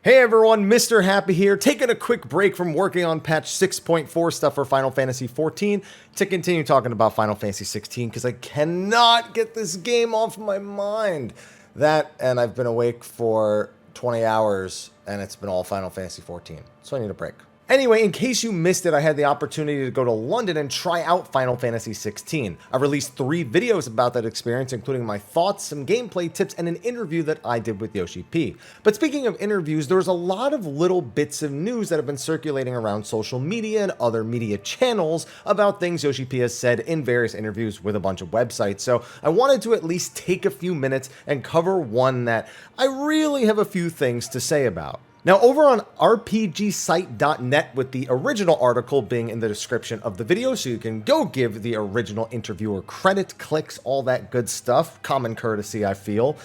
Hey everyone, Mr. Happy here, taking a quick break from working on patch 6.4 stuff for Final Fantasy XIV to continue talking about Final Fantasy XVI because I cannot get this game off my mind. That, and I've been awake for 20 hours and it's been all Final Fantasy XIV, so I need a break. Anyway, in case you missed it, I had the opportunity to go to London and try out Final Fantasy XVI. I released 3 videos about that experience, including my thoughts, some gameplay tips, and an interview that I did with Yoshi P. But speaking of interviews, there's a lot of little bits of news that have been circulating around social media and other media channels about things Yoshi P has said in various interviews with a bunch of websites. So I wanted to at least take a few minutes and cover one that I really have a few things to say about. Now, over on rpgsite.net, with the original article being in the description of the video, so you can go give the original interviewer credit, clicks, all that good stuff, common courtesy, I feel.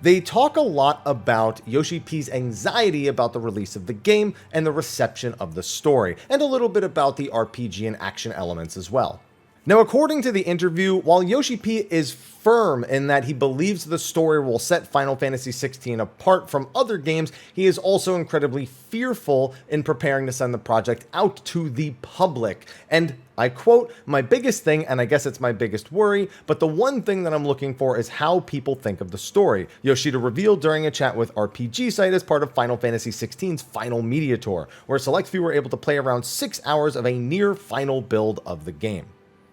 They talk a lot about Yoshi P's anxiety about the release of the game and the reception of the story, and a little bit about the RPG and action elements as well. Now, according to the interview, while Yoshi P is firm in that he believes the story will set Final Fantasy XVI apart from other games, he is also incredibly fearful in preparing to send the project out to the public. And I quote, "My biggest thing, and I guess it's my biggest worry, but the one thing that I'm looking for is how people think of the story," Yoshida revealed during a chat with RPG Site as part of Final Fantasy XVI's Final Media Tour, where a select few were able to play around 6 hours of a near final build of the game.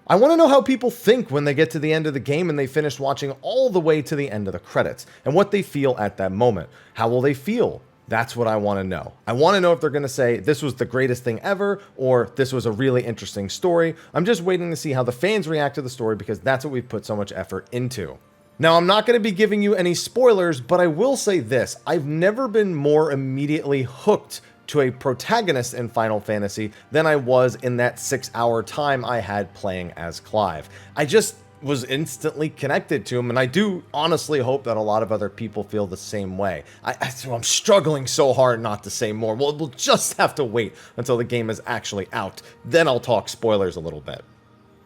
"I want to know how people think when they get to the end of the game and they finish watching all the way to the end of the credits, and what they feel at that moment. How will they feel? That's what I want to know. I want to know if they're going to say, this was the greatest thing ever, or this was a really interesting story. I'm just waiting to see how the fans react to the story because that's what we've put so much effort into." Now, I'm not going to be giving you any spoilers, but I will say this. I've never been more immediately hooked to a protagonist in Final Fantasy than I was in that 6-hour time I had playing as Clive. I just was instantly connected to him, and I do honestly hope that a lot of other people feel the same way. I'm struggling so hard not to say more. We'll just have to wait until the game is actually out. Then I'll talk spoilers a little bit.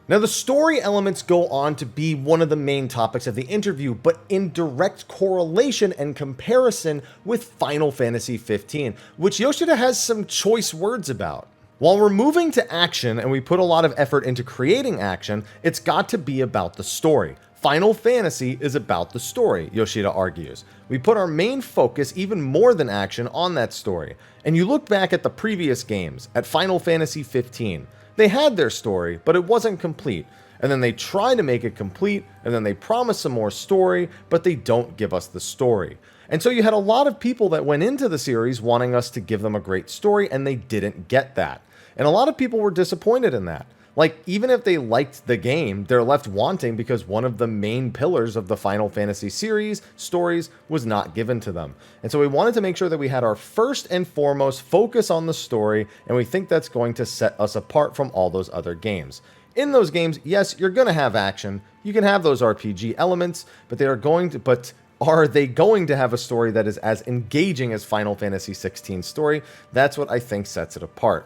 Now, the story elements go on to be one of the main topics of the interview, but in direct correlation and comparison with Final Fantasy XV, which Yoshida has some choice words about. While we're moving to action and we put a lot of effort into creating action, it's got to be about the story. Final Fantasy is about the story, Yoshida argues. We put our main focus, even more than action, on that story. And you look back at the previous games, at Final Fantasy XV, they had their story, but it wasn't complete. And then they try to make it complete, and then they promise some more story, but they don't give us the story. And so you had a lot of people that went into the series wanting us to give them a great story, and they didn't get that. And a lot of people were disappointed in that. Like, even if they liked the game, they're left wanting because one of the main pillars of the Final Fantasy series, stories, was not given to them. And so we wanted to make sure that we had our first and foremost focus on the story, and we think that's going to set us apart from all those other games. In those games, yes, you're going to have action, you can have those RPG elements, but are they going to have a story that is as engaging as Final Fantasy XVI's story? That's what I think sets it apart.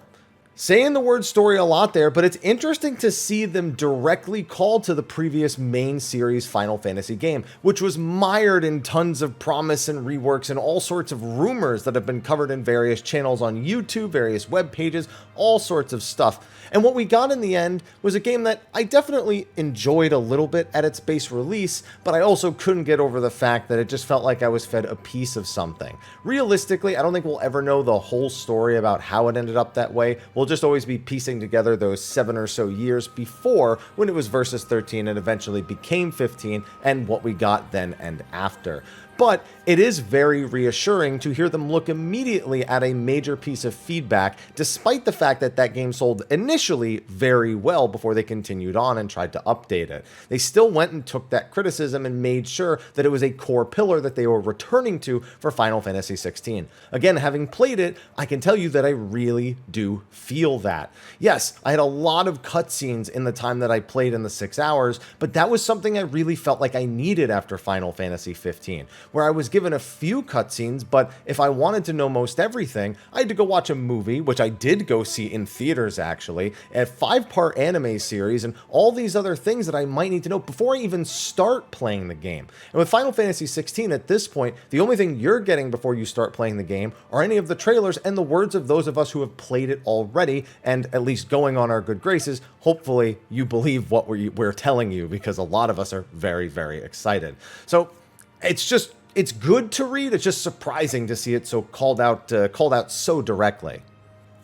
Saying the word story a lot there, but it's interesting to see them directly called to the previous main series Final Fantasy game, which was mired in tons of promise and reworks and all sorts of rumors that have been covered in various channels on YouTube, various web pages, all sorts of stuff. And what we got in the end was a game that I definitely enjoyed a little bit at its base release, but I also couldn't get over the fact that it just felt like I was fed a piece of something. Realistically, I don't think we'll ever know the whole story about how it ended up that way. We'll just always be piecing together those 7 or so years before, when it was Versus 13 and eventually became 15, and what we got then and after. But it is very reassuring to hear them look immediately at a major piece of feedback, despite the fact that that game sold initially very well before they continued on and tried to update it. They still went and took that criticism and made sure that it was a core pillar that they were returning to for Final Fantasy XVI. Again, having played it, I can tell you that I really do feel feel that. Yes, I had a lot of cutscenes in the time that I played in the 6 hours, but that was something I really felt like I needed after Final Fantasy 15, where I was given a few cutscenes, but if I wanted to know most everything, I had to go watch a movie, which I did go see in theaters actually, a 5-part anime series, and all these other things that I might need to know before I even start playing the game. And with Final Fantasy 16 at this point, the only thing you're getting before you start playing the game are any of the trailers and the words of those of us who have played it already, and at least going on our good graces, hopefully you believe what we're telling you, because a lot of us are very, very excited. So it's good to read. It's just surprising to see it so called out so directly.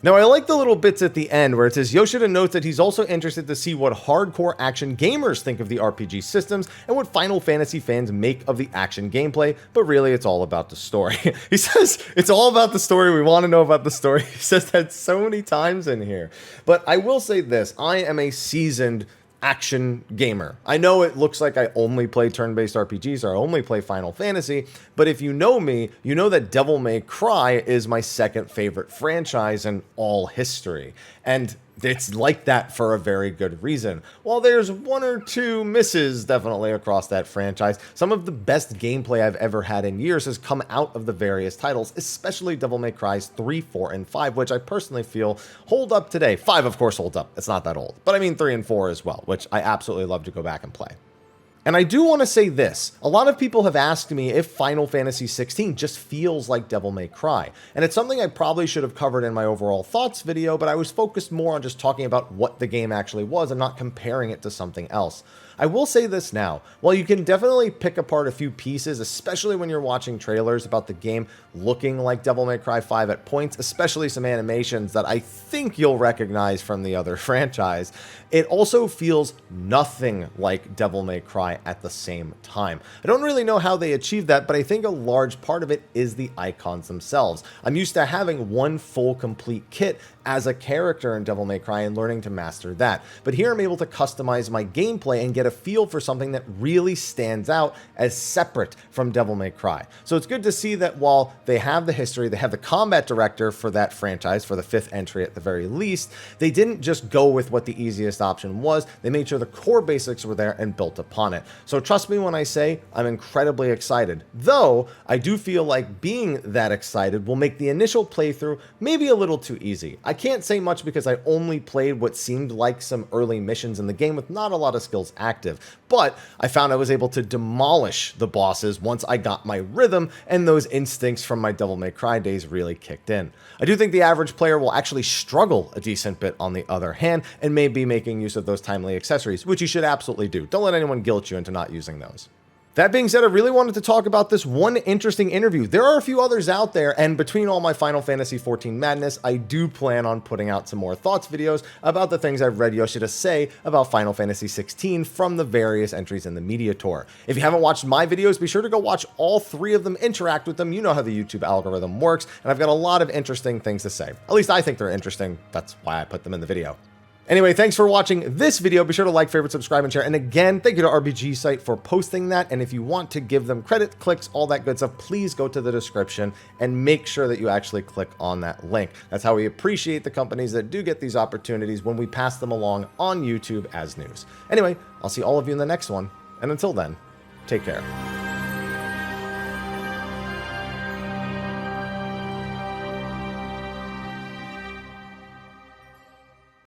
Now, I like the little bits at the end where it says Yoshida notes that he's also interested to see what hardcore action gamers think of the RPG systems and what Final Fantasy fans make of the action gameplay, but really it's all about the story. He says it's all about the story. We want to know about the story. He says that so many times in here. But I will say this, I am a seasoned action gamer. I know it looks like I only play turn-based RPGs or I only play Final Fantasy, but if you know me, you know that Devil May Cry is my second favorite franchise in all history. And it's like that for a very good reason. While there's one or two misses definitely across that franchise, some of the best gameplay I've ever had in years has come out of the various titles, especially Devil May Cry's 3, 4, and 5, which I personally feel hold up today. 5, of course, holds up. It's not that old. But I mean 3 and 4 as well, which I absolutely love to go back and play. And I do want to say this, a lot of people have asked me if Final Fantasy 16 just feels like Devil May Cry, and it's something I probably should have covered in my overall thoughts video, but I was focused more on just talking about what the game actually was and not comparing it to something else. I will say this now, while you can definitely pick apart a few pieces, especially when you're watching trailers about the game looking like Devil May Cry 5 at points, especially some animations that I think you'll recognize from the other franchise, it also feels nothing like Devil May Cry at the same time. I don't really know how they achieved that, but I think a large part of it is the icons themselves. I'm used to having one full complete kit as a character in Devil May Cry and learning to master that. But here I'm able to customize my gameplay and get a feel for something that really stands out as separate from Devil May Cry. So it's good to see that while they have the history, they have the combat director for that franchise, for the 5th entry at the very least, they didn't just go with what the easiest option was. They made sure the core basics were there and built upon it. So trust me when I say I'm incredibly excited. Though, I do feel like being that excited will make the initial playthrough maybe a little too easy. I can't say much because I only played what seemed like some early missions in the game with not a lot of skills active, but I found I was able to demolish the bosses once I got my rhythm and those instincts from my Devil May Cry days really kicked in. I do think the average player will actually struggle a decent bit on the other hand and may be making use of those timely accessories, which you should absolutely do. Don't let anyone guilt you into not using those. That being said, I really wanted to talk about this one interesting interview. There are a few others out there, and between all my Final Fantasy XIV madness, I do plan on putting out some more thoughts videos about the things I've read Yoshida say about Final Fantasy XVI from the various entries in the media tour. If you haven't watched my videos, be sure to go watch all 3 of them, interact with them. You know how the YouTube algorithm works, and I've got a lot of interesting things to say. At least I think they're interesting. That's why I put them in the video. Anyway, thanks for watching this video. Be sure to like, favorite, subscribe, and share. And again, thank you to RBG Site for posting that. And if you want to give them credit, clicks, all that good stuff, please go to the description and make sure that you actually click on that link. That's how we appreciate the companies that do get these opportunities when we pass them along on YouTube as news. Anyway, I'll see all of you in the next one. And until then, take care.